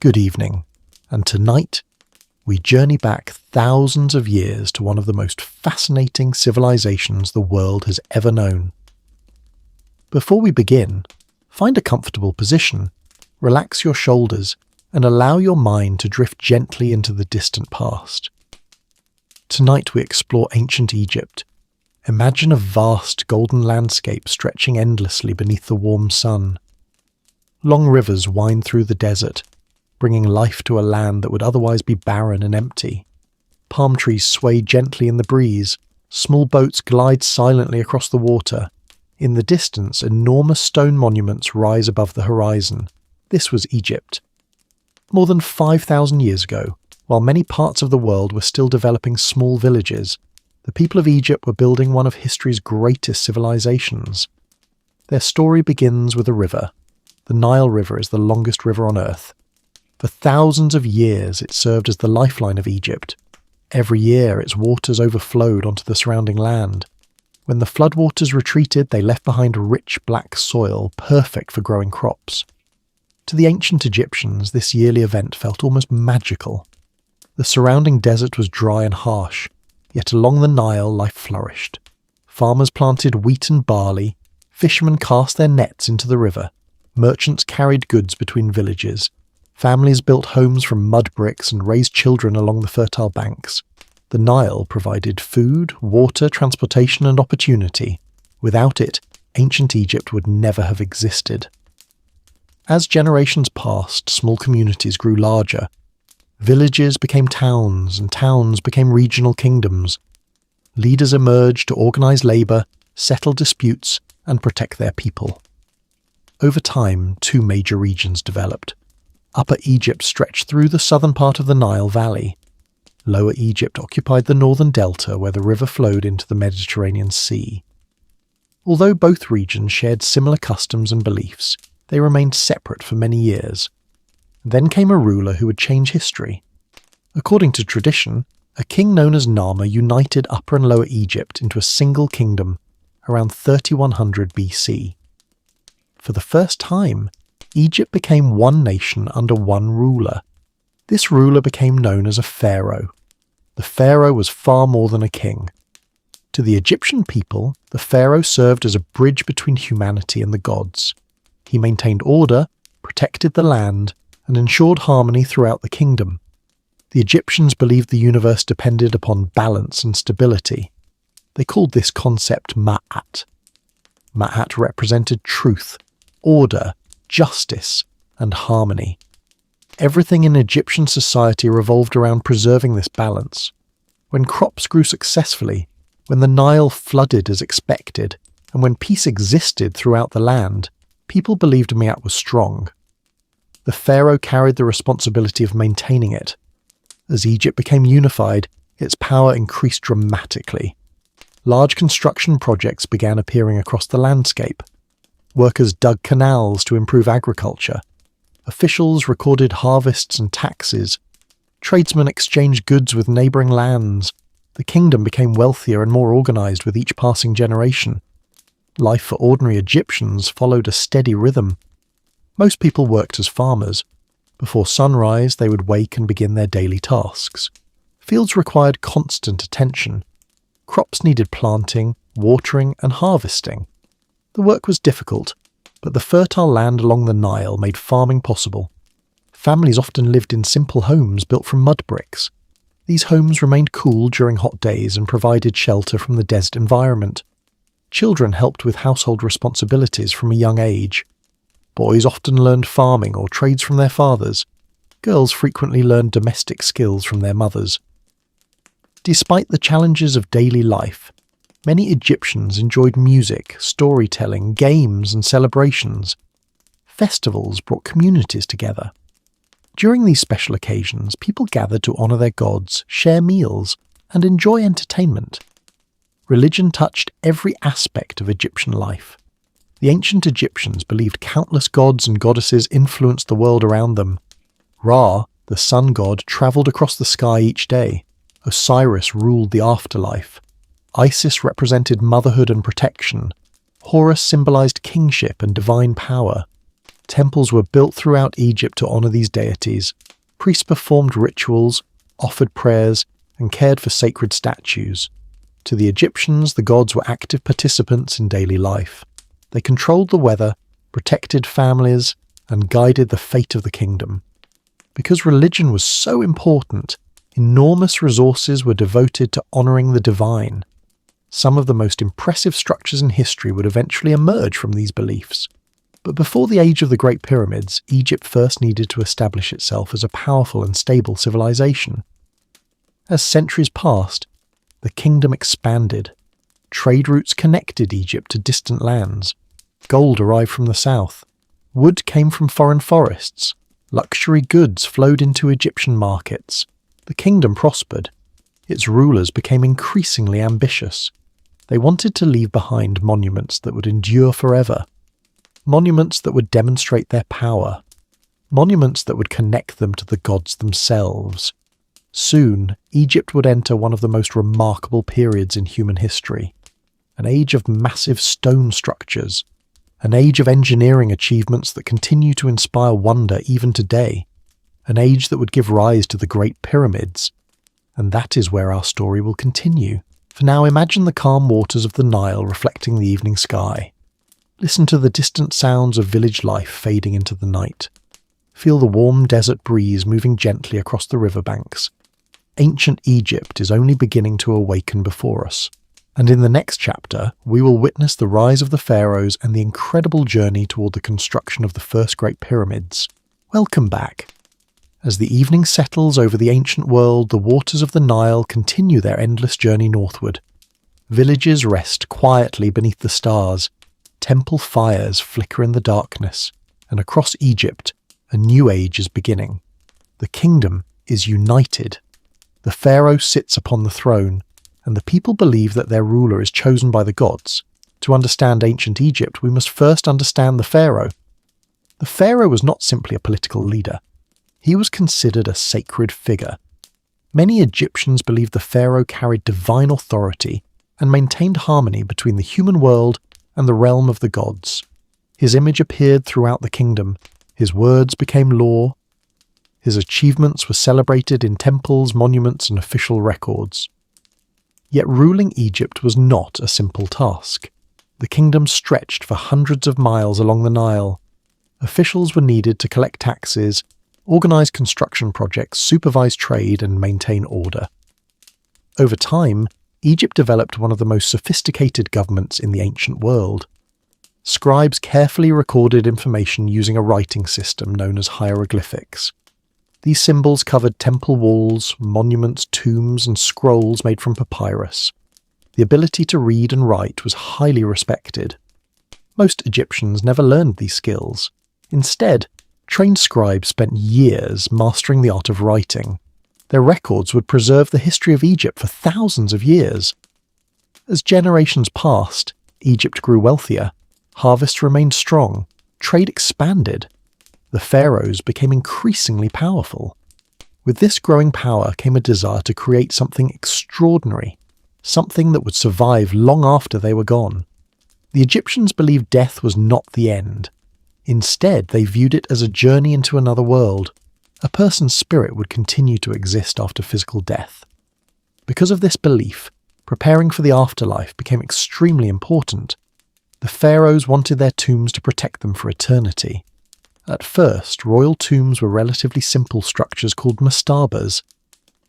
Good evening, and tonight we journey back thousands of years to one of the most fascinating civilizations the world has ever known. Before we begin, find a comfortable position, relax your shoulders, and allow your mind to drift gently into the distant past. Tonight we explore ancient Egypt. Imagine a vast golden landscape stretching endlessly beneath the warm sun. Long rivers wind through the desert, bringing life to a land that would otherwise be barren and empty. Palm trees sway gently in the breeze, small boats glide silently across the water. In the distance, enormous stone monuments rise above the horizon. This was Egypt. More than 5,000 years ago, while many parts of the world were still developing small villages, the people of Egypt were building one of history's greatest civilizations. Their story begins with a river. The Nile River is the longest river on Earth. For thousands of years it served as the lifeline of Egypt. Every year its waters overflowed onto the surrounding land. When the floodwaters retreated, they left behind rich black soil, perfect for growing crops. To the ancient Egyptians, this yearly event felt almost magical. The surrounding desert was dry and harsh, yet along the Nile life flourished. Farmers planted wheat and barley, fishermen cast their nets into the river, merchants carried goods between villages, families built homes from mud bricks and raised children along the fertile banks. The Nile provided food, water, transportation and opportunity. Without it, ancient Egypt would never have existed. As generations passed, small communities grew larger. Villages became towns, and towns became regional kingdoms. Leaders emerged to organize labor, settle disputes, and protect their people. Over time, two major regions developed. Upper Egypt stretched through the southern part of the Nile Valley. Lower Egypt occupied the northern delta where the river flowed into the Mediterranean Sea. Although both regions shared similar customs and beliefs, they remained separate for many years. Then came a ruler who would change history. According to tradition, a king known as Narmer united Upper and Lower Egypt into a single kingdom around 3100 BC. For the first time, Egypt became one nation under one ruler. This ruler became known as a pharaoh. The pharaoh was far more than a king. To the Egyptian people, the pharaoh served as a bridge between humanity and the gods. He maintained order, protected the land, and ensured harmony throughout the kingdom. The Egyptians believed the universe depended upon balance and stability. They called this concept Ma'at. Ma'at represented truth, order, justice, and harmony. Everything in Egyptian society revolved around preserving this balance. When crops grew successfully, when the Nile flooded as expected, and when peace existed throughout the land, people believed Ma'at was strong. The pharaoh carried the responsibility of maintaining it. As Egypt became unified, its power increased dramatically. Large construction projects began appearing across the landscape. Workers dug canals to improve agriculture. Officials recorded harvests and taxes. Tradesmen exchanged goods with neighbouring lands. The kingdom became wealthier and more organised with each passing generation. Life for ordinary Egyptians followed a steady rhythm. Most people worked as farmers. Before sunrise, they would wake and begin their daily tasks. Fields required constant attention. Crops needed planting, watering, and harvesting. The work was difficult, but the fertile land along the Nile made farming possible. Families often lived in simple homes built from mud bricks. These homes remained cool during hot days and provided shelter from the desert environment. Children helped with household responsibilities from a young age. Boys often learned farming or trades from their fathers. Girls frequently learned domestic skills from their mothers. Despite the challenges of daily life, many Egyptians enjoyed music, storytelling, games, and celebrations. Festivals brought communities together. During these special occasions, people gathered to honour their gods, share meals, and enjoy entertainment. Religion touched every aspect of Egyptian life. The ancient Egyptians believed countless gods and goddesses influenced the world around them. Ra, the sun god, travelled across the sky each day. Osiris ruled the afterlife. Isis represented motherhood and protection. Horus symbolized kingship and divine power. Temples were built throughout Egypt to honor these deities. Priests performed rituals, offered prayers, and cared for sacred statues. To the Egyptians, the gods were active participants in daily life. They controlled the weather, protected families, and guided the fate of the kingdom. Because religion was so important, enormous resources were devoted to honoring the divine. Some of the most impressive structures in history would eventually emerge from these beliefs. But before the age of the Great Pyramids, Egypt first needed to establish itself as a powerful and stable civilization. As centuries passed, the kingdom expanded. Trade routes connected Egypt to distant lands. Gold arrived from the south. Wood came from foreign forests. Luxury goods flowed into Egyptian markets. The kingdom prospered. Its rulers became increasingly ambitious. They wanted to leave behind monuments that would endure forever. Monuments that would demonstrate their power. Monuments that would connect them to the gods themselves. Soon, Egypt would enter one of the most remarkable periods in human history. An age of massive stone structures. An age of engineering achievements that continue to inspire wonder even today. An age that would give rise to the Great Pyramids. And that is where our story will continue. For now, imagine the calm waters of the Nile reflecting the evening sky. Listen to the distant sounds of village life fading into the night. Feel the warm desert breeze moving gently across the riverbanks. Ancient Egypt is only beginning to awaken before us. And in the next chapter, we will witness the rise of the pharaohs and the incredible journey toward the construction of the first Great Pyramids. Welcome back. As the evening settles over the ancient world, the waters of the Nile continue their endless journey northward. Villages rest quietly beneath the stars. Temple fires flicker in the darkness. And across Egypt, a new age is beginning. The kingdom is united. The pharaoh sits upon the throne, and the people believe that their ruler is chosen by the gods. To understand ancient Egypt, we must first understand the pharaoh. The pharaoh was not simply a political leader. He was considered a sacred figure. Many Egyptians believed the pharaoh carried divine authority and maintained harmony between the human world and the realm of the gods. His image appeared throughout the kingdom. His words became law. His achievements were celebrated in temples, monuments, and official records. Yet ruling Egypt was not a simple task. The kingdom stretched for hundreds of miles along the Nile. Officials were needed to collect taxes, organize construction projects, supervise trade, and maintain order. Over time, Egypt developed one of the most sophisticated governments in the ancient world. Scribes carefully recorded information using a writing system known as hieroglyphics. These symbols covered temple walls, monuments, tombs, and scrolls made from papyrus. The ability to read and write was highly respected. Most Egyptians never learned these skills. Instead, trained scribes spent years mastering the art of writing. Their records would preserve the history of Egypt for thousands of years. As generations passed, Egypt grew wealthier. Harvests remained strong. Trade expanded. The pharaohs became increasingly powerful. With this growing power came a desire to create something extraordinary, something that would survive long after they were gone. The Egyptians believed death was not the end. Instead, they viewed it as a journey into another world. A person's spirit would continue to exist after physical death. Because of this belief, preparing for the afterlife became extremely important. The pharaohs wanted their tombs to protect them for eternity. At first, royal tombs were relatively simple structures called mastabas.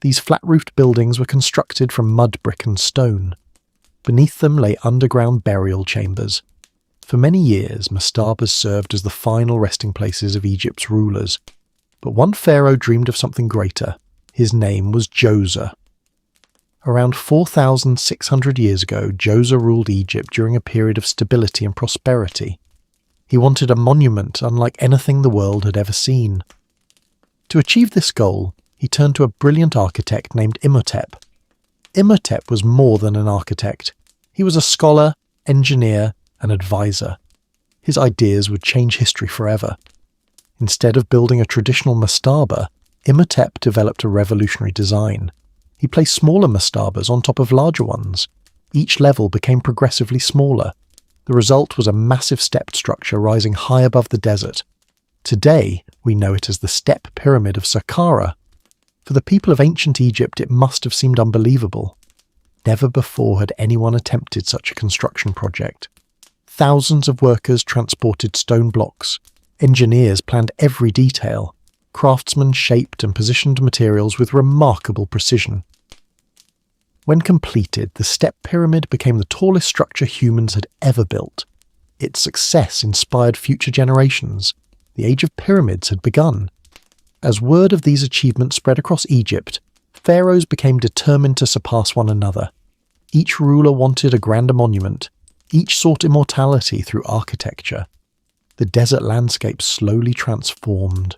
These flat-roofed buildings were constructed from mud, brick and stone. Beneath them lay underground burial chambers. For many years, mastabas served as the final resting places of Egypt's rulers. But one pharaoh dreamed of something greater. His name was Djoser. Around 4,600 years ago, Djoser ruled Egypt during a period of stability and prosperity. He wanted a monument unlike anything the world had ever seen. To achieve this goal, he turned to a brilliant architect named Imhotep. Imhotep was more than an architect. He was a scholar, engineer, and advisor. His ideas would change history forever. Instead of building a traditional mastaba, Imhotep developed a revolutionary design. He placed smaller mastabas on top of larger ones. Each level became progressively smaller. The result was a massive stepped structure rising high above the desert. Today, we know it as the Step Pyramid of Saqqara. For the people of ancient Egypt, it must have seemed unbelievable. Never before had anyone attempted such a construction project. Thousands of workers transported stone blocks. Engineers planned every detail. Craftsmen shaped and positioned materials with remarkable precision. When completed, the Step Pyramid became the tallest structure humans had ever built. Its success inspired future generations. The Age of Pyramids had begun. As word of these achievements spread across Egypt, pharaohs became determined to surpass one another. Each ruler wanted a grander monument. Each sought immortality through architecture. The desert landscape slowly transformed.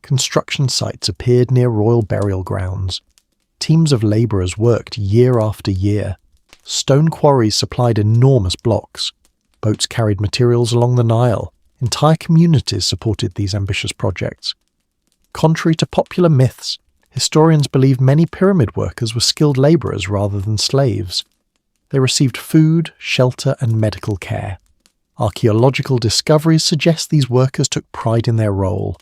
Construction sites appeared near royal burial grounds. Teams of labourers worked year after year. Stone quarries supplied enormous blocks. Boats carried materials along the Nile. Entire communities supported these ambitious projects. Contrary to popular myths, historians believe many pyramid workers were skilled labourers rather than slaves. They received food, shelter, and medical care. Archaeological discoveries suggest these workers took pride in their role.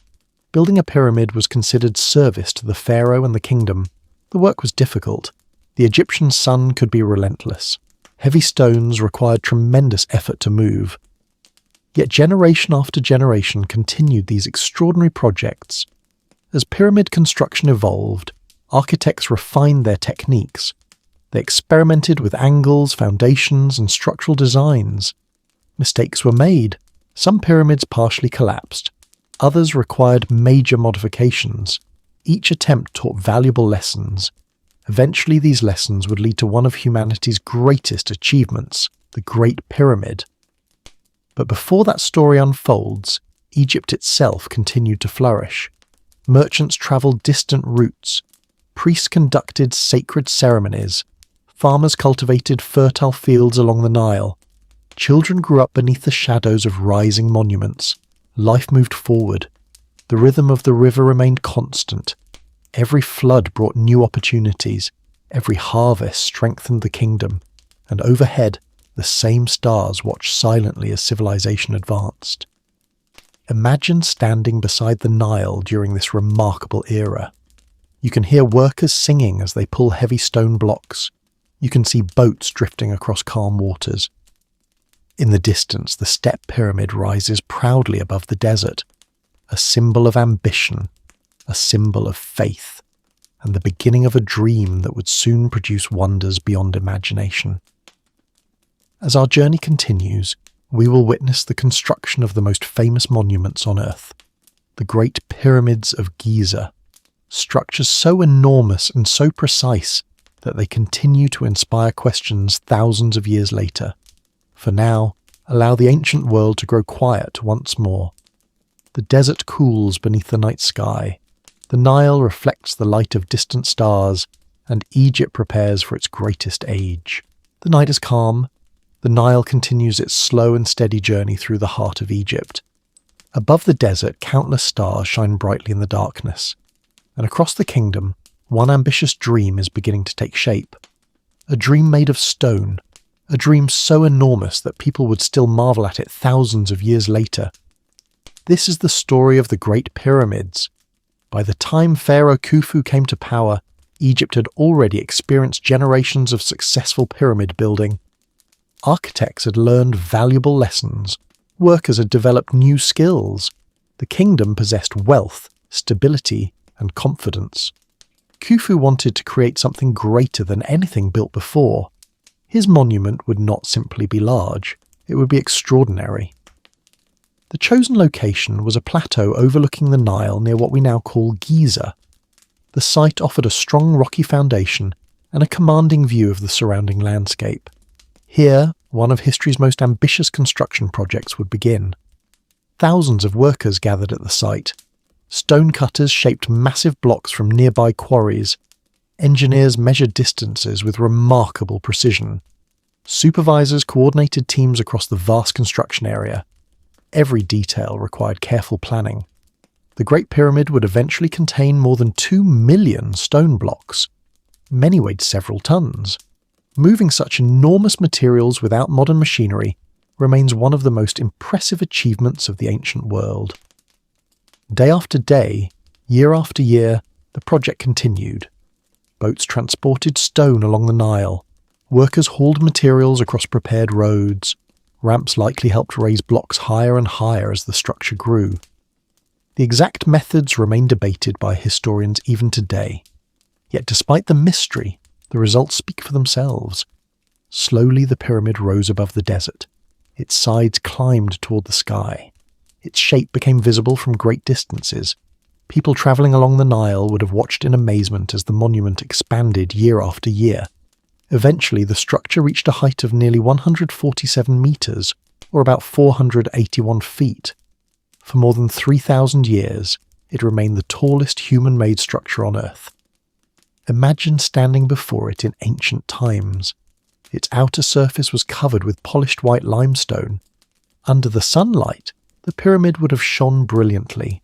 Building a pyramid was considered service to the pharaoh and the kingdom. The work was difficult. The Egyptian sun could be relentless. Heavy stones required tremendous effort to move. Yet generation after generation continued these extraordinary projects. As pyramid construction evolved, architects refined their techniques. They experimented with angles, foundations, and structural designs. Mistakes were made. Some pyramids partially collapsed. Others required major modifications. Each attempt taught valuable lessons. Eventually, these lessons would lead to one of humanity's greatest achievements, the Great Pyramid. But before that story unfolds, Egypt itself continued to flourish. Merchants travelled distant routes. Priests conducted sacred ceremonies. Farmers cultivated fertile fields along the Nile. Children grew up beneath the shadows of rising monuments. Life moved forward. The rhythm of the river remained constant. Every flood brought new opportunities. Every harvest strengthened the kingdom. And overhead, the same stars watched silently as civilization advanced. Imagine standing beside the Nile during this remarkable era. You can hear workers singing as they pull heavy stone blocks. You can see boats drifting across calm waters. In the distance, the Step Pyramid rises proudly above the desert, a symbol of ambition, a symbol of faith, and the beginning of a dream that would soon produce wonders beyond imagination. As our journey continues, we will witness the construction of the most famous monuments on Earth, the Great Pyramids of Giza, structures so enormous and so precise that they continue to inspire questions thousands of years later. For now, allow the ancient world to grow quiet once more. The desert cools beneath the night sky. The Nile reflects the light of distant stars, and Egypt prepares for its greatest age. The night is calm. The Nile continues its slow and steady journey through the heart of Egypt. Above the desert, countless stars shine brightly in the darkness. And across the kingdom, one ambitious dream is beginning to take shape. A dream made of stone. A dream so enormous that people would still marvel at it thousands of years later. This is the story of the Great Pyramids. By the time Pharaoh Khufu came to power, Egypt had already experienced generations of successful pyramid building. Architects had learned valuable lessons. Workers had developed new skills. The kingdom possessed wealth, stability, and confidence. Khufu wanted to create something greater than anything built before. His monument would not simply be large, it would be extraordinary. The chosen location was a plateau overlooking the Nile near what we now call Giza. The site offered a strong rocky foundation and a commanding view of the surrounding landscape. Here, one of history's most ambitious construction projects would begin. Thousands of workers gathered at the site. Stonecutters shaped massive blocks from nearby quarries. Engineers measured distances with remarkable precision. Supervisors coordinated teams across the vast construction area. Every detail required careful planning. The Great Pyramid would eventually contain more than 2 million stone blocks. Many weighed several tons. Moving such enormous materials without modern machinery remains one of the most impressive achievements of the ancient world. Day after day, year after year, the project continued. Boats transported stone along the Nile. Workers hauled materials across prepared roads. Ramps likely helped raise blocks higher and higher as the structure grew. The exact methods remain debated by historians even today. Yet despite the mystery, the results speak for themselves. Slowly the pyramid rose above the desert. Its sides climbed toward the sky. Its shape became visible from great distances. People travelling along the Nile would have watched in amazement as the monument expanded year after year. Eventually, the structure reached a height of nearly 147 metres, or about 481 feet. For more than 3,000 years, it remained the tallest human-made structure on Earth. Imagine standing before it in ancient times. Its outer surface was covered with polished white limestone. Under the sunlight, the pyramid would have shone brilliantly.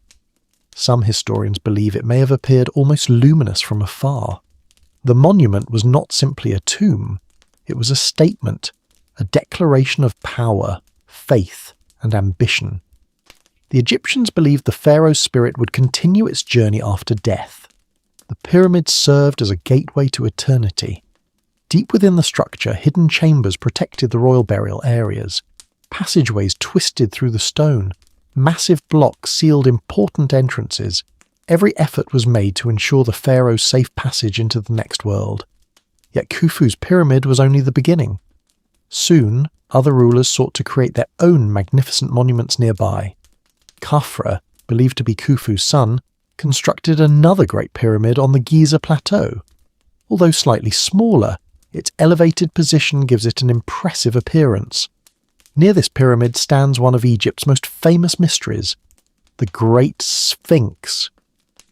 Some historians believe it may have appeared almost luminous from afar. The monument was not simply a tomb, it was a statement, a declaration of power, faith, and ambition. The Egyptians believed the pharaoh's spirit would continue its journey after death. The pyramids served as a gateway to eternity. Deep within the structure, hidden chambers protected the royal burial areas. Passageways twisted through the stone. Massive blocks sealed important entrances. Every effort was made to ensure the pharaoh's safe passage into the next world. Yet Khufu's pyramid was only the beginning. Soon, other rulers sought to create their own magnificent monuments nearby. Khafra, believed to be Khufu's son, constructed another great pyramid on the Giza plateau. Although slightly smaller, its elevated position gives it an impressive appearance. Near this pyramid stands one of Egypt's most famous mysteries, the Great Sphinx.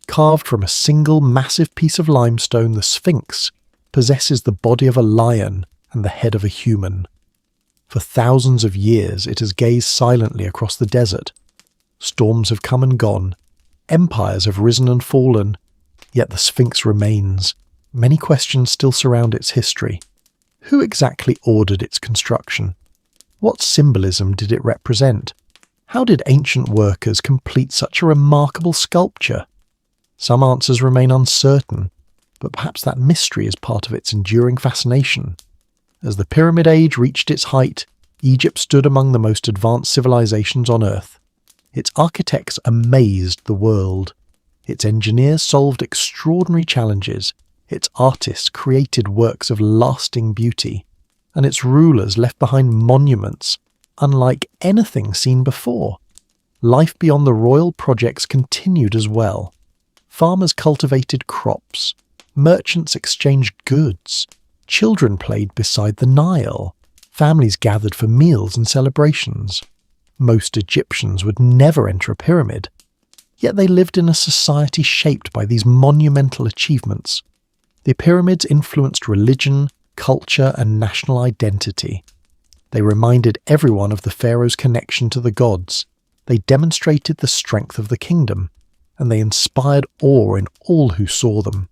Carved from a single massive piece of limestone, the Sphinx possesses the body of a lion and the head of a human. For thousands of years it has gazed silently across the desert. Storms have come and gone, empires have risen and fallen, yet the Sphinx remains. Many questions still surround its history. Who exactly ordered its construction? What symbolism did it represent? How did ancient workers complete such a remarkable sculpture? Some answers remain uncertain, but perhaps that mystery is part of its enduring fascination. As the Pyramid Age reached its height, Egypt stood among the most advanced civilizations on Earth. Its architects amazed the world. Its engineers solved extraordinary challenges. Its artists created works of lasting beauty. And its rulers left behind monuments unlike anything seen before. Life beyond the royal projects continued as well. Farmers cultivated crops. Merchants exchanged goods. Children played beside the Nile. Families gathered for meals and celebrations. Most Egyptians would never enter a pyramid, yet they lived in a society shaped by these monumental achievements. The pyramids influenced religion, culture, and national identity. They reminded everyone of the pharaoh's connection to the gods. They demonstrated the strength of the kingdom, and they inspired awe in all who saw them.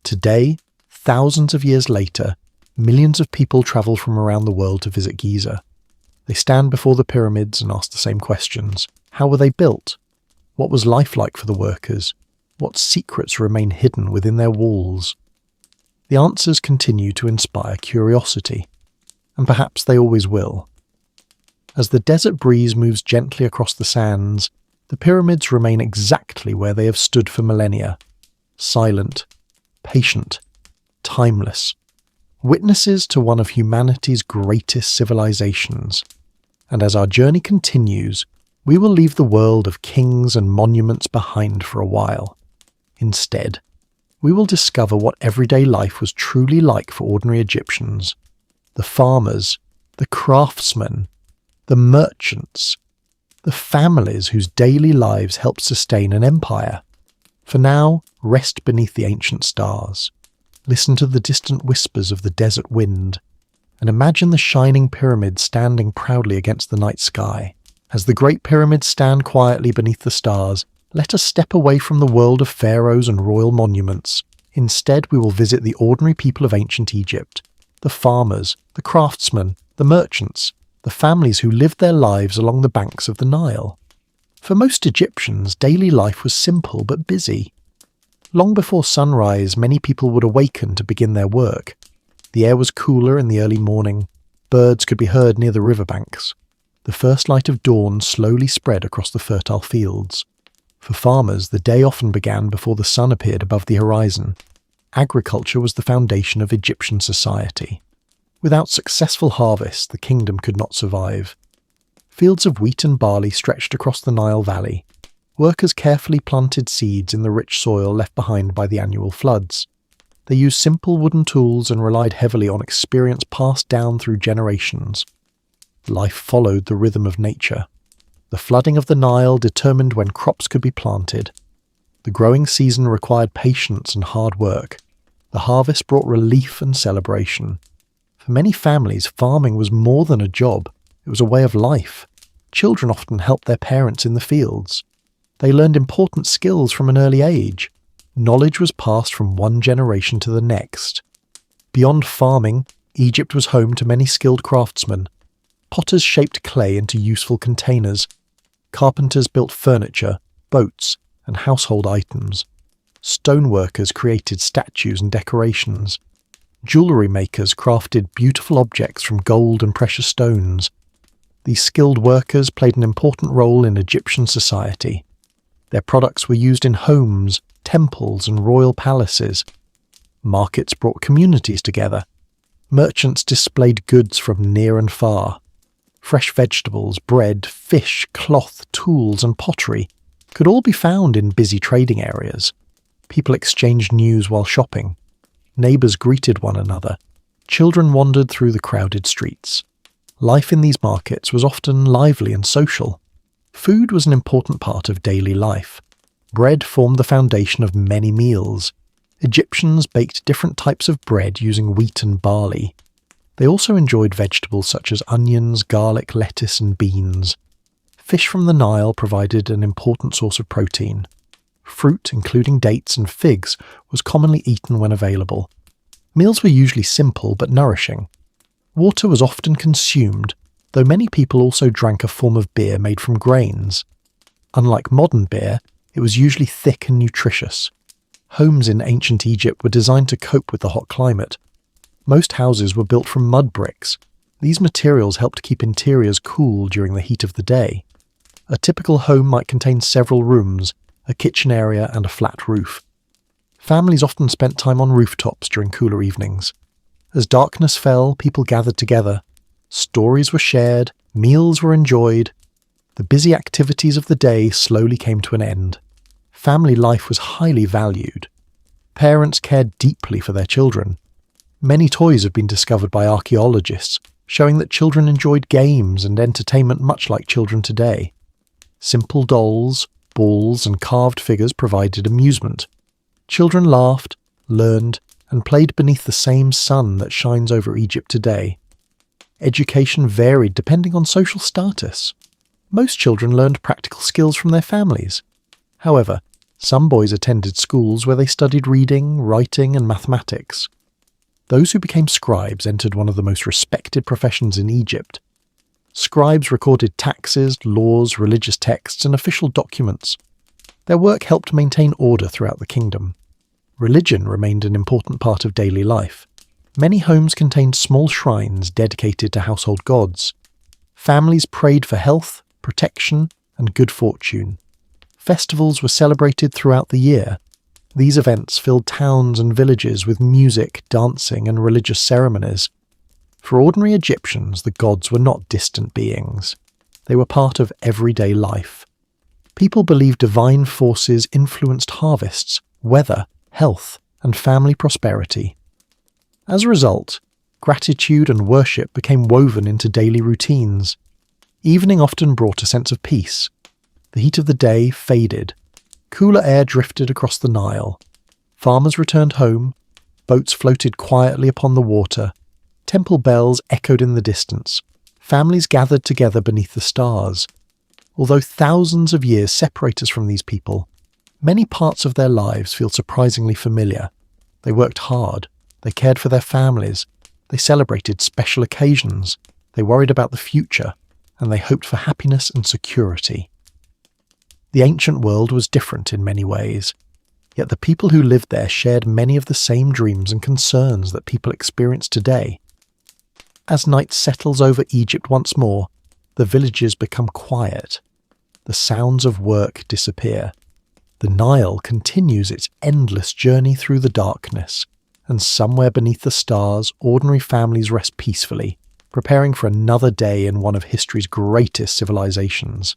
Today, thousands of years later, millions of people travel from around the world to visit Giza. They stand before the pyramids and ask the same questions. How were they built? What was life like for the workers? What secrets remain hidden within their walls? The answers continue to inspire curiosity, and perhaps they always will. As the desert breeze moves gently across the sands, the pyramids remain exactly where they have stood for millennia, silent, patient, timeless, witnesses to one of humanity's greatest civilizations. And as our journey continues, we will leave the world of kings and monuments behind for a while. Instead, we will discover what everyday life was truly like for ordinary Egyptians. The farmers, the craftsmen, the merchants, the families whose daily lives helped sustain an empire. For now, rest beneath the ancient stars. Listen to the distant whispers of the desert wind, and imagine the shining pyramids standing proudly against the night sky. As the great pyramids stand quietly beneath the stars, let us step away from the world of pharaohs and royal monuments. Instead, we will visit the ordinary people of ancient Egypt, the farmers, the craftsmen, the merchants, the families who lived their lives along the banks of the Nile. For most Egyptians, daily life was simple but busy. Long before sunrise, many people would awaken to begin their work. The air was cooler in the early morning. Birds could be heard near the riverbanks. The first light of dawn slowly spread across the fertile fields. For farmers, the day often began before the sun appeared above the horizon. Agriculture was the foundation of Egyptian society. Without successful harvests, the kingdom could not survive. Fields of wheat and barley stretched across the Nile Valley. Workers carefully planted seeds in the rich soil left behind by the annual floods. They used simple wooden tools and relied heavily on experience passed down through generations. Life followed the rhythm of nature. The flooding of the Nile determined when crops could be planted. The growing season required patience and hard work. The harvest brought relief and celebration. For many families, farming was more than a job. It was a way of life. Children often helped their parents in the fields. They learned important skills from an early age. Knowledge was passed from one generation to the next. Beyond farming, Egypt was home to many skilled craftsmen. Potters shaped clay into useful containers. Carpenters built furniture, boats, and household items. Stoneworkers created statues and decorations. Jewellery makers crafted beautiful objects from gold and precious stones. These skilled workers played an important role in Egyptian society. Their products were used in homes, temples, and royal palaces. Markets brought communities together. Merchants displayed goods from near and far. Fresh vegetables, bread, fish, cloth, tools, and pottery could all be found in busy trading areas. People exchanged news while shopping. Neighbours greeted one another. Children wandered through the crowded streets. Life in these markets was often lively and social. Food was an important part of daily life. Bread formed the foundation of many meals. Egyptians baked different types of bread using wheat and barley. They also enjoyed vegetables such as onions, garlic, lettuce, and beans. Fish from the Nile provided an important source of protein. Fruit, including dates and figs, was commonly eaten when available. Meals were usually simple but nourishing. Water was often consumed, though many people also drank a form of beer made from grains. Unlike modern beer, it was usually thick and nutritious. Homes in ancient Egypt were designed to cope with the hot climate. Most houses were built from mud bricks. These materials helped keep interiors cool during the heat of the day. A typical home might contain several rooms, a kitchen area, and a flat roof. Families often spent time on rooftops during cooler evenings. As darkness fell, people gathered together. Stories were shared, meals were enjoyed. The busy activities of the day slowly came to an end. Family life was highly valued. Parents cared deeply for their children. Many toys have been discovered by archaeologists, showing that children enjoyed games and entertainment much like children today. Simple dolls, balls, and carved figures provided amusement. Children laughed, learned, and played beneath the same sun that shines over Egypt today. Education varied depending on social status. Most children learned practical skills from their families. However, some boys attended schools where they studied reading, writing, and mathematics. Those who became scribes entered one of the most respected professions in Egypt. Scribes recorded taxes, laws, religious texts, and official documents. Their work helped maintain order throughout the kingdom. Religion remained an important part of daily life. Many homes contained small shrines dedicated to household gods. Families prayed for health, protection, and good fortune. Festivals were celebrated throughout the year. These events filled towns and villages with music, dancing, and religious ceremonies. For ordinary Egyptians, the gods were not distant beings. They were part of everyday life. People believed divine forces influenced harvests, weather, health, and family prosperity. As a result, gratitude and worship became woven into daily routines. Evening often brought a sense of peace. The heat of the day faded. Cooler air drifted across the Nile. Farmers returned home. Boats floated quietly upon the water. Temple bells echoed in the distance. Families gathered together beneath the stars. Although thousands of years separate us from these people, many parts of their lives feel surprisingly familiar. They worked hard. They cared for their families. They celebrated special occasions. They worried about the future. And they hoped for happiness and security. The ancient world was different in many ways, yet the people who lived there shared many of the same dreams and concerns that people experience today. As night settles over Egypt once more, the villages become quiet. The sounds of work disappear. The Nile continues its endless journey through the darkness, and somewhere beneath the stars, ordinary families rest peacefully, preparing for another day in one of history's greatest civilizations.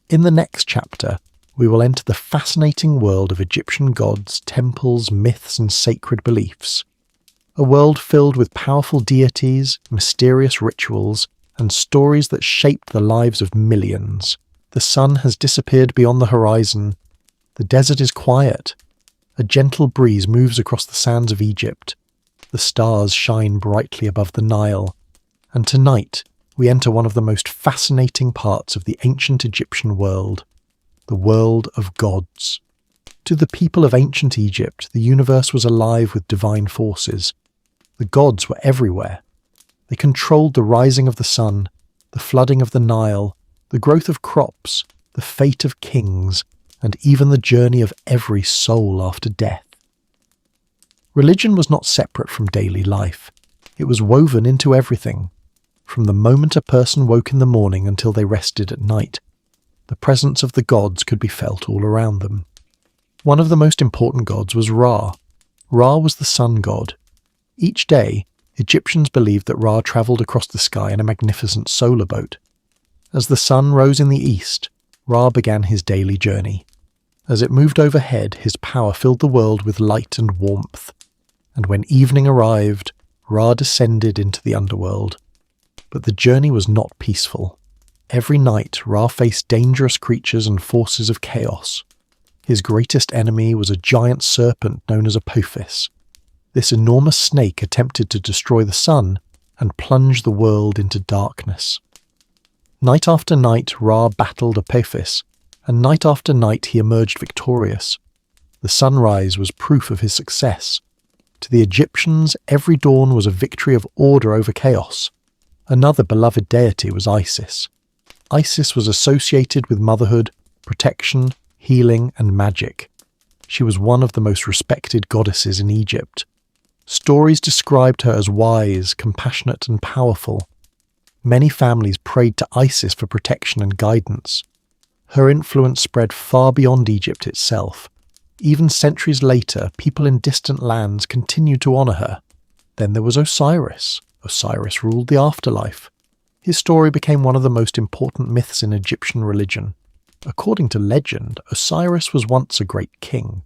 In the next chapter, we will enter the fascinating world of Egyptian gods, temples, myths, and sacred beliefs. A world filled with powerful deities, mysterious rituals, and stories that shaped the lives of millions. The sun has disappeared beyond the horizon. The desert is quiet. A gentle breeze moves across the sands of Egypt. The stars shine brightly above the Nile. And tonight, we enter one of the most fascinating parts of the ancient Egyptian world, the world of gods. To the people of ancient Egypt, the universe was alive with divine forces. The gods were everywhere. They controlled the rising of the sun, the flooding of the Nile, the growth of crops, the fate of kings, and even the journey of every soul after death. Religion was not separate from daily life. It was woven into everything. From the moment a person woke in the morning until they rested at night, the presence of the gods could be felt all around them. One of the most important gods was Ra. Ra was the sun god. Each day, Egyptians believed that Ra travelled across the sky in a magnificent solar boat. As the sun rose in the east, Ra began his daily journey. As it moved overhead, his power filled the world with light and warmth. And when evening arrived, Ra descended into the underworld. But the journey was not peaceful. Every night, Ra faced dangerous creatures and forces of chaos. His greatest enemy was a giant serpent known as Apophis. This enormous snake attempted to destroy the sun and plunge the world into darkness. Night after night, Ra battled Apophis, and night after night he emerged victorious. The sunrise was proof of his success. To the Egyptians, every dawn was a victory of order over chaos. Another beloved deity was Isis. Isis was associated with motherhood, protection, healing, and magic. She was one of the most respected goddesses in Egypt. Stories described her as wise, compassionate, and powerful. Many families prayed to Isis for protection and guidance. Her influence spread far beyond Egypt itself. Even centuries later, people in distant lands continued to honour her. Then there was Osiris. Osiris ruled the afterlife. His story became one of the most important myths in Egyptian religion. According to legend, Osiris was once a great king.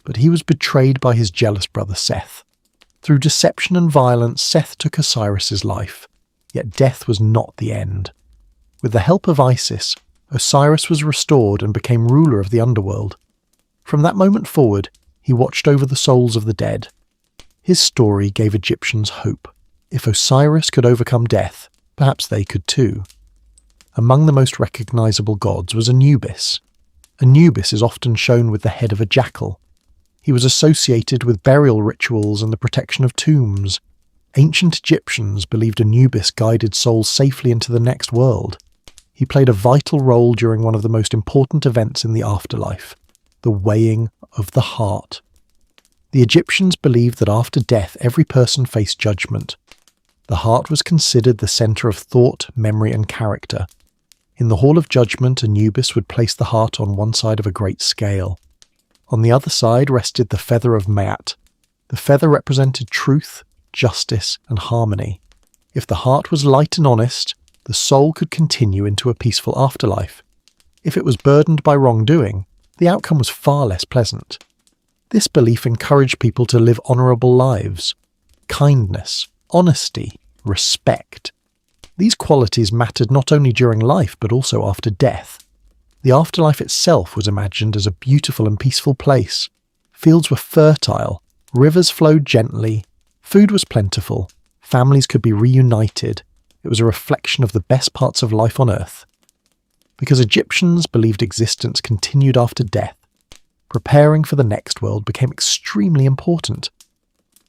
But he was betrayed by his jealous brother Seth. Through deception and violence, Seth took Osiris's life. Yet death was not the end. With the help of Isis, Osiris was restored and became ruler of the underworld. From that moment forward, he watched over the souls of the dead. His story gave Egyptians hope. If Osiris could overcome death, perhaps they could too. Among the most recognizable gods was Anubis. Anubis is often shown with the head of a jackal. He was associated with burial rituals and the protection of tombs. Ancient Egyptians believed Anubis guided souls safely into the next world. He played a vital role during one of the most important events in the afterlife, the weighing of the heart. The Egyptians believed that after death every person faced judgment. The heart was considered the centre of thought, memory, and character. In the Hall of Judgment, Anubis would place the heart on one side of a great scale. On the other side rested the feather of Maat. The feather represented truth, justice, and harmony. If the heart was light and honest, the soul could continue into a peaceful afterlife. If it was burdened by wrongdoing, the outcome was far less pleasant. This belief encouraged people to live honourable lives. Kindness, honesty, respect. These qualities mattered not only during life but also after death. The afterlife itself was imagined as a beautiful and peaceful place. Fields were fertile, rivers flowed gently, food was plentiful, families could be reunited. It was a reflection of the best parts of life on earth. Because Egyptians believed existence continued after death, preparing for the next world became extremely important.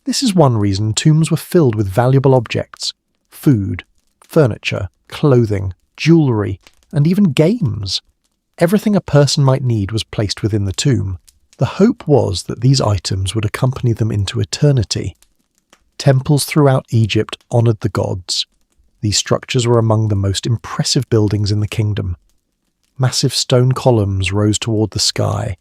This is one reason tombs were filled with valuable objects, food, furniture, clothing, jewellery, and even games. Everything a person might need was placed within the tomb. The hope was that these items would accompany them into eternity. Temples throughout Egypt honoured the gods. These structures were among the most impressive buildings in the kingdom. Massive stone columns rose toward the sky.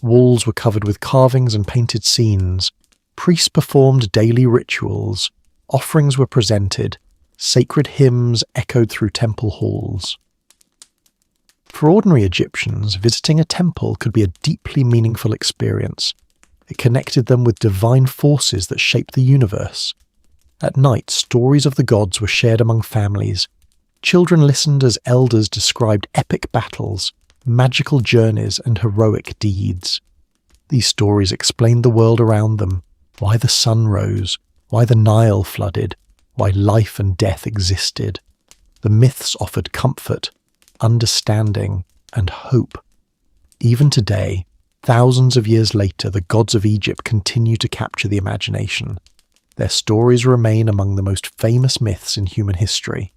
Walls were covered with carvings and painted scenes. Priests performed daily rituals. Offerings were presented. Sacred hymns echoed through temple halls. For ordinary Egyptians, visiting a temple could be a deeply meaningful experience. It connected them with divine forces that shaped the universe. At night, stories of the gods were shared among families. Children listened as elders described epic battles, magical journeys, and heroic deeds. These stories explained the world around them, why the sun rose, why the Nile flooded, why life and death existed. The myths offered comfort, understanding, and hope. Even today, thousands of years later, the gods of Egypt continue to capture the imagination. Their stories remain among the most famous myths in human history.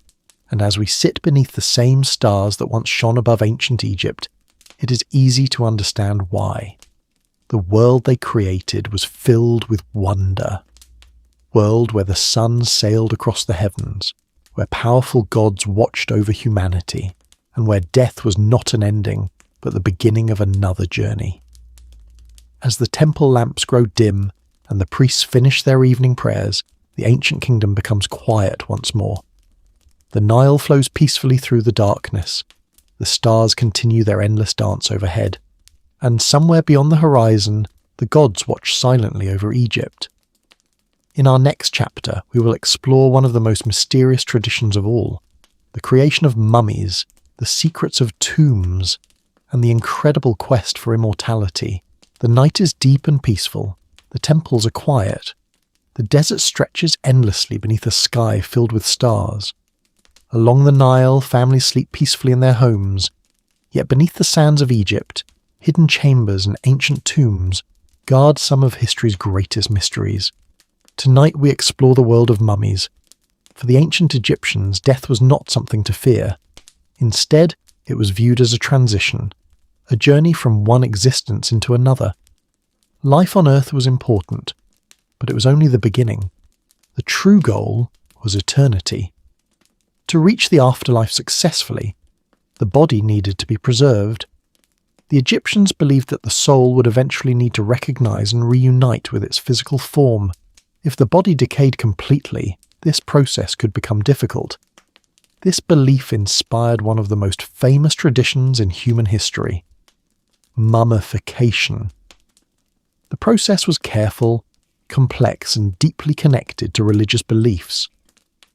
And as we sit beneath the same stars that once shone above ancient Egypt, it is easy to understand why. The world they created was filled with wonder. World where the sun sailed across the heavens, where powerful gods watched over humanity, and where death was not an ending, but the beginning of another journey. As the temple lamps grow dim and the priests finish their evening prayers, the ancient kingdom becomes quiet once more. The Nile flows peacefully through the darkness. The stars continue their endless dance overhead. And somewhere beyond the horizon, the gods watch silently over Egypt. In our next chapter, we will explore one of the most mysterious traditions of all, the creation of mummies, the secrets of tombs, and the incredible quest for immortality. The night is deep and peaceful. The temples are quiet. The desert stretches endlessly beneath a sky filled with stars. Along the Nile, families sleep peacefully in their homes. Yet beneath the sands of Egypt, hidden chambers and ancient tombs guard some of history's greatest mysteries. Tonight we explore the world of mummies. For the ancient Egyptians, death was not something to fear. Instead, it was viewed as a transition, a journey from one existence into another. Life on Earth was important, but it was only the beginning. The true goal was eternity. To reach the afterlife successfully, the body needed to be preserved. The Egyptians believed that the soul would eventually need to recognize and reunite with its physical form. If the body decayed completely, this process could become difficult. This belief inspired one of the most famous traditions in human history: mummification. The process was careful, complex, and deeply connected to religious beliefs.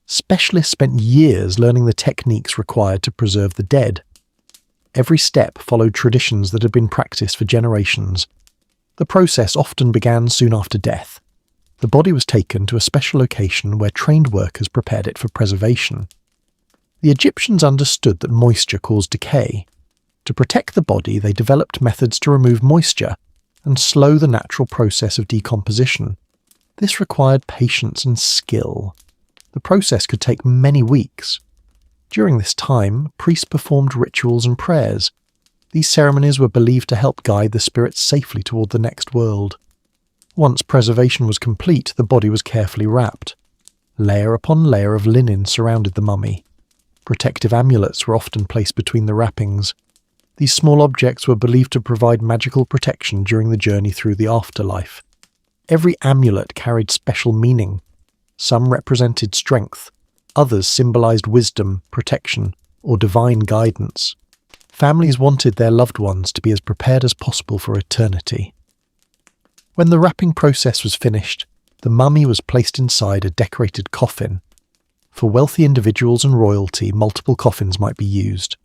Specialists spent years learning the techniques required to preserve the dead. Every step followed traditions that had been practiced for generations. The process often began soon after death. The body was taken to a special location where trained workers prepared it for preservation. The Egyptians understood that moisture caused decay. To protect the body, they developed methods to remove moisture and slow the natural process of decomposition. This required patience and skill. The process could take many weeks. During this time, priests performed rituals and prayers. These ceremonies were believed to help guide the spirits safely toward the next world. Once preservation was complete, the body was carefully wrapped. Layer upon layer of linen surrounded the mummy. Protective amulets were often placed between the wrappings. These small objects were believed to provide magical protection during the journey through the afterlife. Every amulet carried special meaning. Some represented strength, others symbolized wisdom, protection, or divine guidance. Families wanted their loved ones to be as prepared as possible for eternity. When the wrapping process was finished, the mummy was placed inside a decorated coffin. For wealthy individuals and royalty, multiple coffins might be used.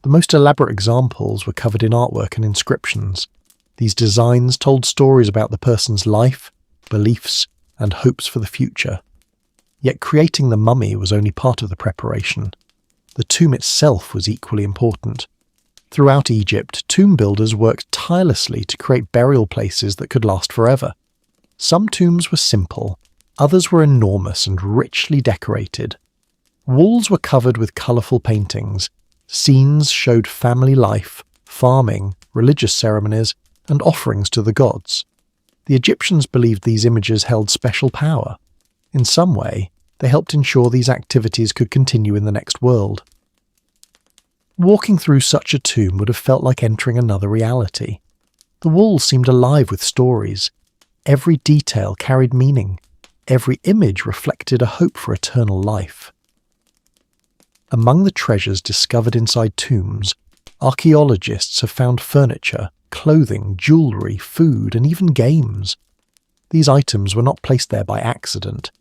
The most elaborate examples were covered in artwork and inscriptions. These designs told stories about the person's life, beliefs, and hopes for the future. Yet creating the mummy was only part of the preparation. The tomb itself was equally important. Throughout Egypt, tomb builders worked tirelessly to create burial places that could last forever. Some tombs were simple, others were enormous and richly decorated. Walls were covered with colourful paintings. Scenes showed family life, farming, religious ceremonies, and offerings to the gods. The Egyptians believed these images held special power. In some way, they helped ensure these activities could continue in the next world. Walking through such a tomb would have felt like entering another reality. The walls seemed alive with stories. Every detail carried meaning. Every image reflected a hope for eternal life. Among the treasures discovered inside tombs, archaeologists have found furniture, clothing, jewellery, food, and even games. These items were not placed there by accident.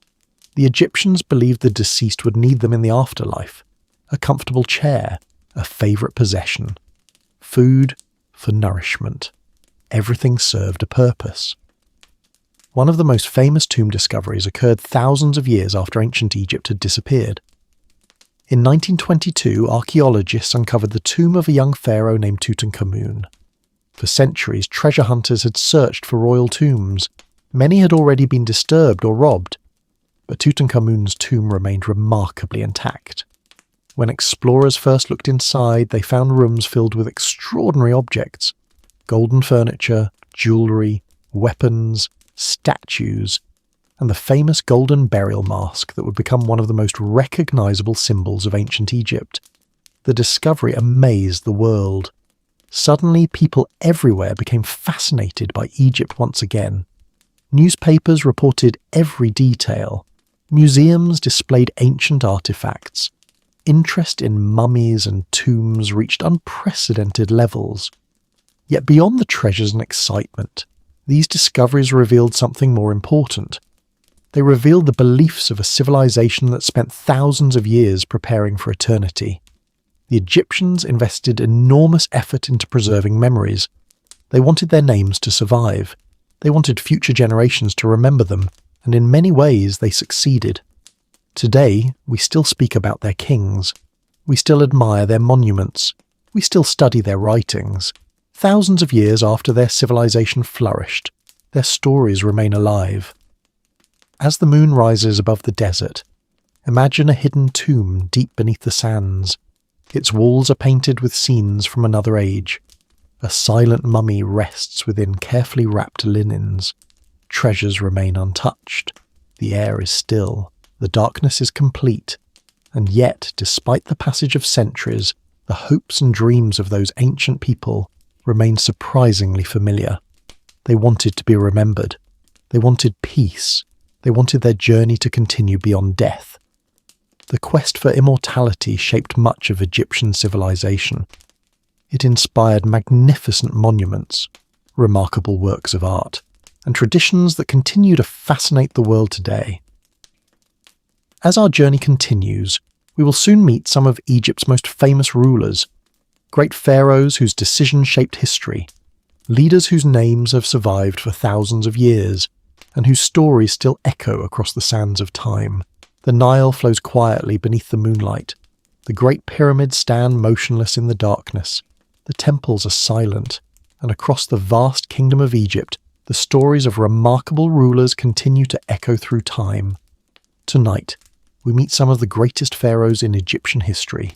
The Egyptians believed the deceased would need them in the afterlife. A comfortable chair, a favourite possession. Food for nourishment. Everything served a purpose. One of the most famous tomb discoveries occurred thousands of years after ancient Egypt had disappeared. In 1922, archaeologists uncovered the tomb of a young pharaoh named Tutankhamun. For centuries, treasure hunters had searched for royal tombs. Many had already been disturbed or robbed, but Tutankhamun's tomb remained remarkably intact. When explorers first looked inside, they found rooms filled with extraordinary objects: golden furniture, jewellery, weapons, statues, and the famous golden burial mask that would become one of the most recognisable symbols of ancient Egypt. The discovery amazed the world. Suddenly, people everywhere became fascinated by Egypt once again. Newspapers reported every detail. Museums displayed ancient artefacts. Interest in mummies and tombs reached unprecedented levels. Yet beyond the treasures and excitement, these discoveries revealed something more important. They revealed the beliefs of a civilization that spent thousands of years preparing for eternity. The Egyptians invested enormous effort into preserving memories. They wanted their names to survive. They wanted future generations to remember them, and in many ways they succeeded. Today, we still speak about their kings. We still admire their monuments. We still study their writings. Thousands of years after their civilization flourished, their stories remain alive. As the moon rises above the desert, imagine a hidden tomb deep beneath the sands. Its walls are painted with scenes from another age. A silent mummy rests within carefully wrapped linens. Treasures remain untouched. The air is still. The darkness is complete. And yet, despite the passage of centuries, the hopes and dreams of those ancient people remain surprisingly familiar. They wanted to be remembered. They wanted peace. They wanted their journey to continue beyond death. The quest for immortality shaped much of Egyptian civilization. It inspired magnificent monuments, remarkable works of art, and traditions that continue to fascinate the world today. As our journey continues, we will soon meet some of Egypt's most famous rulers, great pharaohs whose decisions shaped history, leaders whose names have survived for thousands of years, and whose stories still echo across the sands of time. The Nile flows quietly beneath the moonlight. The great pyramids stand motionless in the darkness. The temples are silent, and across the vast kingdom of Egypt, the stories of remarkable rulers continue to echo through time. Tonight, we meet some of the greatest pharaohs in Egyptian history.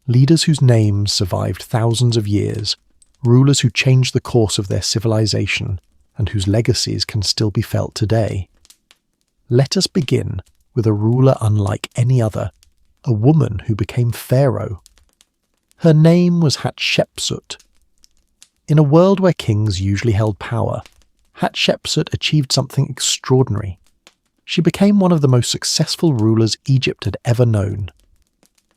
Leaders whose names survived thousands of years, rulers who changed the course of their civilization, and whose legacies can still be felt today. Let us begin with a ruler unlike any other, a woman who became pharaoh. Her name was Hatshepsut. In a world where kings usually held power, Hatshepsut achieved something extraordinary. She became one of the most successful rulers Egypt had ever known.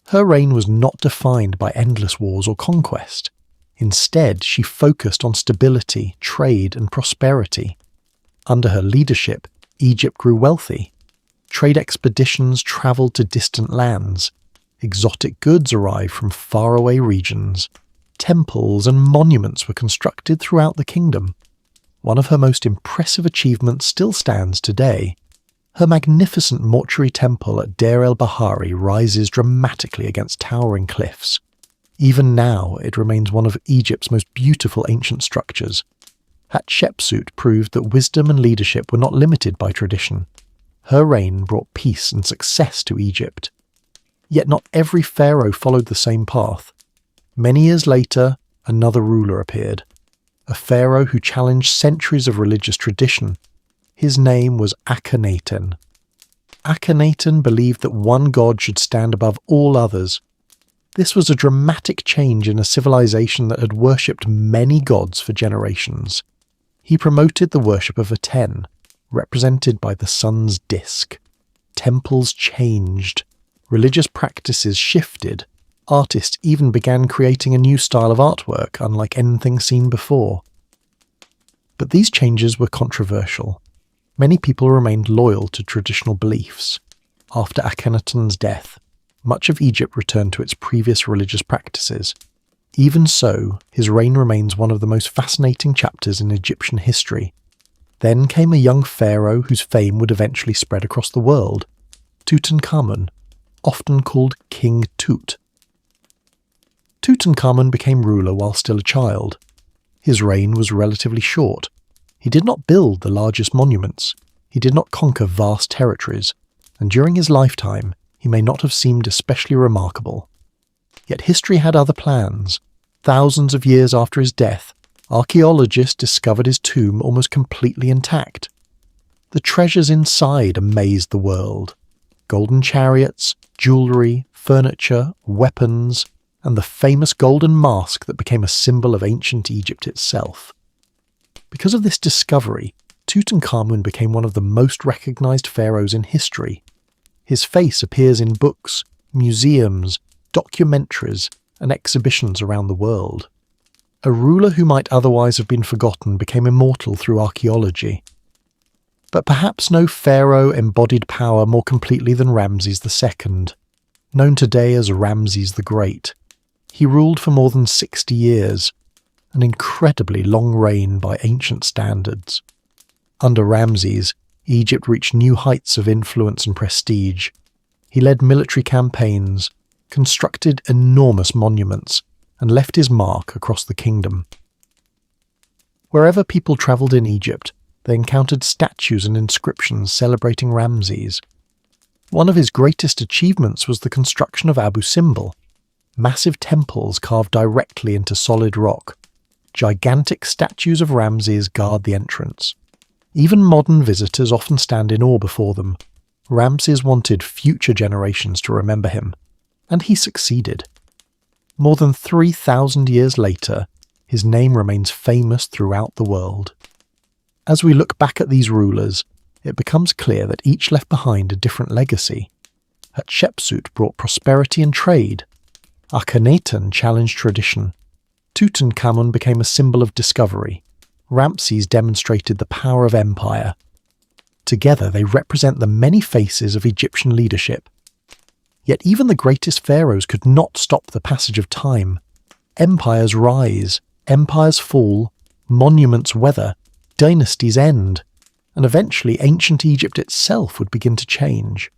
Her reign was not defined by endless wars or conquest. Instead, she focused on stability, trade, and prosperity. Under her leadership, Egypt grew wealthy. Trade expeditions travelled to distant lands. Exotic goods arrived from faraway regions. Temples and monuments were constructed throughout the kingdom. One of her most impressive achievements still stands today. Her magnificent mortuary temple at Deir el-Bahari rises dramatically against towering cliffs. Even now, it remains one of Egypt's most beautiful ancient structures. Hatshepsut proved that wisdom and leadership were not limited by tradition. Her reign brought peace and success to Egypt. Yet not every pharaoh followed the same path. Many years later, another ruler appeared, a pharaoh who challenged centuries of religious tradition. His name was Akhenaten. Akhenaten believed that one god should stand above all others. This was a dramatic change in a civilization that had worshipped many gods for generations. He promoted the worship of Aten, represented by the sun's disk. Temples changed. Religious practices shifted. Artists even began creating a new style of artwork, unlike anything seen before. But these changes were controversial. Many people remained loyal to traditional beliefs. After Akhenaten's death, much of Egypt returned to its previous religious practices. Even so, his reign remains one of the most fascinating chapters in Egyptian history. Then came a young pharaoh whose fame would eventually spread across the world, Tutankhamun, often called King Tut. Tutankhamun became ruler while still a child. His reign was relatively short. He did not build the largest monuments. He did not conquer vast territories, and during his lifetime, he may not have seemed especially remarkable. Yet history had other plans. Thousands of years after his death, archaeologists discovered his tomb almost completely intact. The treasures inside amazed the world. Golden chariots, jewellery, furniture, weapons, and the famous golden mask that became a symbol of ancient Egypt itself. Because of this discovery, Tutankhamun became one of the most recognised pharaohs in history. His face appears in books, museums, documentaries, and exhibitions around the world. A ruler who might otherwise have been forgotten became immortal through archaeology. But perhaps no pharaoh embodied power more completely than Ramses II, known today as Ramses the Great. He ruled for more than 60 years, an incredibly long reign by ancient standards. Under Ramses, Egypt reached new heights of influence and prestige. He led military campaigns, constructed enormous monuments, and left his mark across the kingdom. Wherever people travelled in Egypt, they encountered statues and inscriptions celebrating Ramses. One of his greatest achievements was the construction of Abu Simbel, massive temples carved directly into solid rock. Gigantic statues of Ramses guard the entrance. Even modern visitors often stand in awe before them. Ramses wanted future generations to remember him, and he succeeded. More than 3,000 years later, his name remains famous throughout the world. As we look back at these rulers, it becomes clear that each left behind a different legacy. Hatshepsut brought prosperity and trade. Akhenaten challenged tradition. Tutankhamun became a symbol of discovery. Ramses demonstrated the power of empire. Together they represent the many faces of Egyptian leadership. Yet even the greatest pharaohs could not stop the passage of time. Empires rise, empires fall, monuments weather, dynasties end, and eventually ancient Egypt itself would begin to change.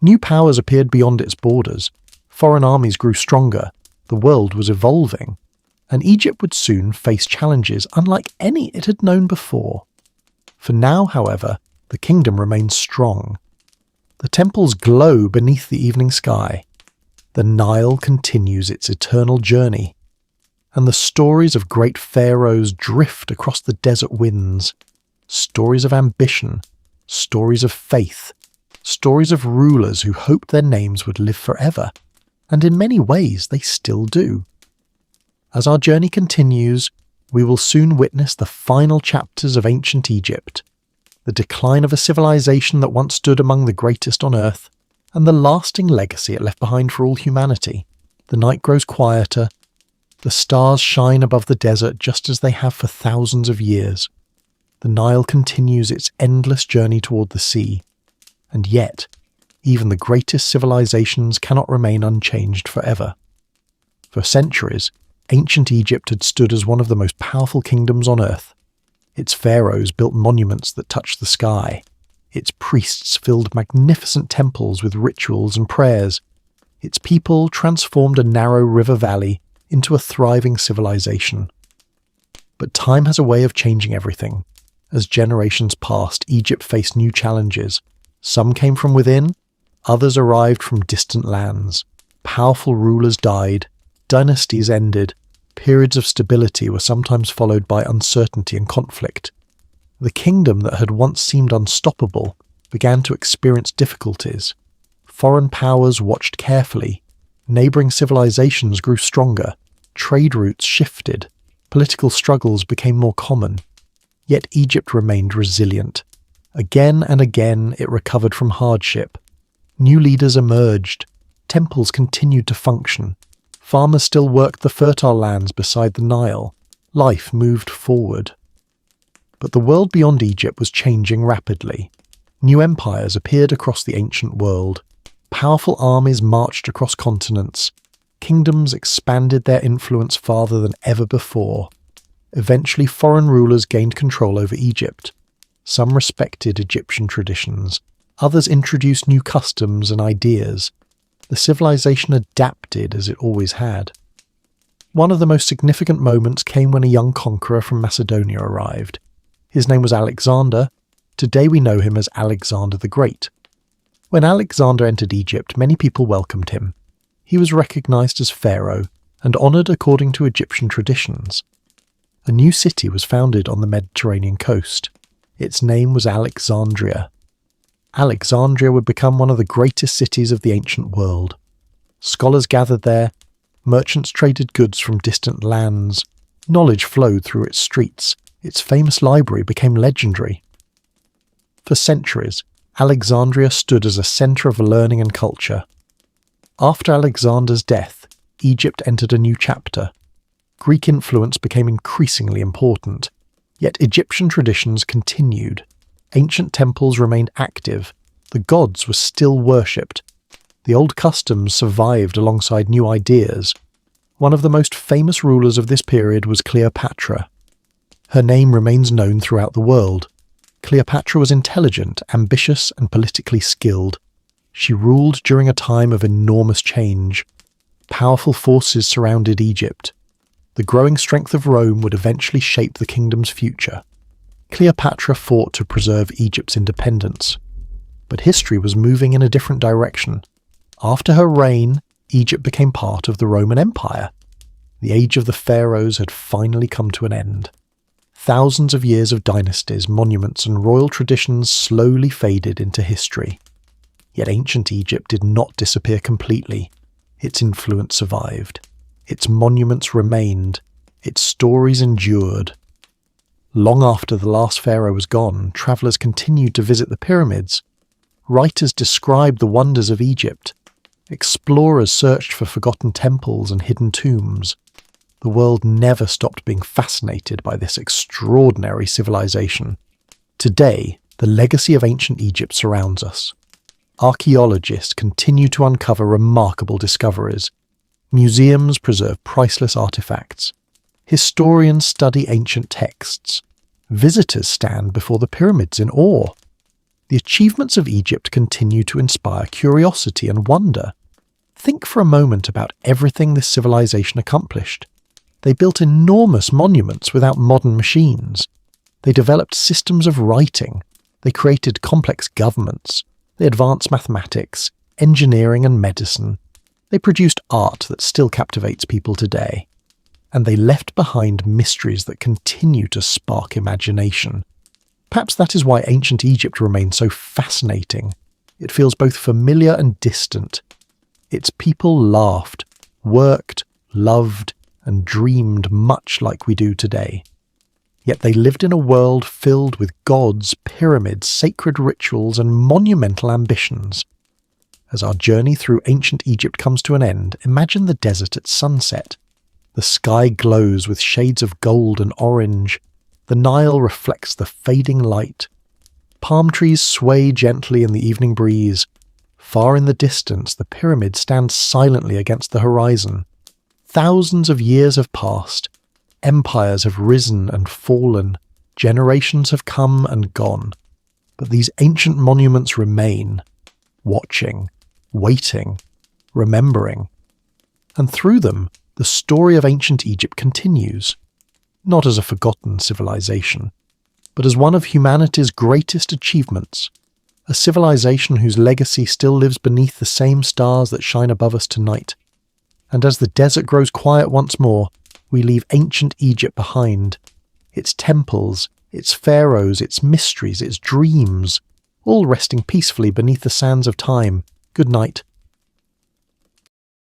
New powers appeared beyond its borders. Foreign armies grew stronger. The world was evolving. And Egypt would soon face challenges unlike any it had known before. For now, however, the kingdom remains strong. The temples glow beneath the evening sky. The Nile continues its eternal journey. And the stories of great pharaohs drift across the desert winds. Stories of ambition, stories of faith, stories of rulers who hoped their names would live forever. And in many ways they still do. As our journey continues, we will soon witness the final chapters of ancient Egypt, the decline of a civilization that once stood among the greatest on earth, and the lasting legacy it left behind for all humanity. The night grows quieter, the stars shine above the desert just as they have for thousands of years. The Nile continues its endless journey toward the sea, and yet, even the greatest civilizations cannot remain unchanged forever. For centuries, ancient Egypt had stood as one of the most powerful kingdoms on earth. Its pharaohs built monuments that touched the sky. Its priests filled magnificent temples with rituals and prayers. Its people transformed a narrow river valley into a thriving civilization. But time has a way of changing everything. As generations passed, Egypt faced new challenges. Some came from within, others arrived from distant lands. Powerful rulers died, dynasties ended, Periods of stability were sometimes followed by uncertainty and conflict. The kingdom that had once seemed unstoppable began to experience difficulties. Foreign powers watched carefully. Neighbouring civilizations grew stronger. Trade routes shifted. Political struggles became more common. Yet Egypt remained resilient. Again and again it recovered from hardship. New leaders emerged. Temples continued to function. Farmers still worked the fertile lands beside the Nile. Life moved forward. But the world beyond Egypt was changing rapidly. New empires appeared across the ancient world. Powerful armies marched across continents. Kingdoms expanded their influence farther than ever before. Eventually, foreign rulers gained control over Egypt. Some respected Egyptian traditions. Others introduced new customs and ideas. The civilization adapted as it always had. One of the most significant moments came when a young conqueror from Macedonia arrived. His name was Alexander. Today we know him as Alexander the Great. When Alexander entered Egypt, many people welcomed him. He was recognized as pharaoh and honored according to Egyptian traditions. A new city was founded on the Mediterranean coast. Its name was Alexandria. Alexandria would become one of the greatest cities of the ancient world. Scholars gathered there, merchants traded goods from distant lands, knowledge flowed through its streets, its famous library became legendary. For centuries, Alexandria stood as a centre of learning and culture. After Alexander's death, Egypt entered a new chapter. Greek influence became increasingly important, yet Egyptian traditions continued. Ancient temples remained active. The gods were still worshipped. The old customs survived alongside new ideas. One of the most famous rulers of this period was Cleopatra. Her name remains known throughout the world. Cleopatra was intelligent, ambitious, and politically skilled. She ruled during a time of enormous change. Powerful forces surrounded Egypt. The growing strength of Rome would eventually shape the kingdom's future. Cleopatra fought to preserve Egypt's independence. But history was moving in a different direction. After her reign, Egypt became part of the Roman Empire. The age of the pharaohs had finally come to an end. Thousands of years of dynasties, monuments, and royal traditions slowly faded into history. Yet ancient Egypt did not disappear completely. Its influence survived. Its monuments remained. Its stories endured. Long after the last pharaoh was gone, travellers continued to visit the pyramids. Writers described the wonders of Egypt. Explorers searched for forgotten temples and hidden tombs. The world never stopped being fascinated by this extraordinary civilization. Today, the legacy of ancient Egypt surrounds us. Archaeologists continue to uncover remarkable discoveries. Museums preserve priceless artifacts. Historians study ancient texts. Visitors stand before the pyramids in awe. The achievements of Egypt continue to inspire curiosity and wonder. Think for a moment about everything this civilization accomplished. They built enormous monuments without modern machines. They developed systems of writing. They created complex governments. They advanced mathematics, engineering, and medicine. They produced art that still captivates people today. And they left behind mysteries that continue to spark imagination. Perhaps that is why ancient Egypt remains so fascinating. It feels both familiar and distant. Its people laughed, worked, loved, and dreamed much like we do today. Yet they lived in a world filled with gods, pyramids, sacred rituals, and monumental ambitions. As our journey through ancient Egypt comes to an end, imagine the desert at sunset. The sky glows with shades of gold and orange. The Nile reflects the fading light. Palm trees sway gently in the evening breeze. Far in the distance, the pyramid stands silently against the horizon. Thousands of years have passed. Empires have risen and fallen. Generations have come and gone. But these ancient monuments remain, watching, waiting, remembering. And through them, the story of ancient Egypt continues, not as a forgotten civilization, but as one of humanity's greatest achievements, a civilization whose legacy still lives beneath the same stars that shine above us tonight. And as the desert grows quiet once more, we leave ancient Egypt behind. Its temples, its pharaohs, its mysteries, its dreams, all resting peacefully beneath the sands of time. Good night.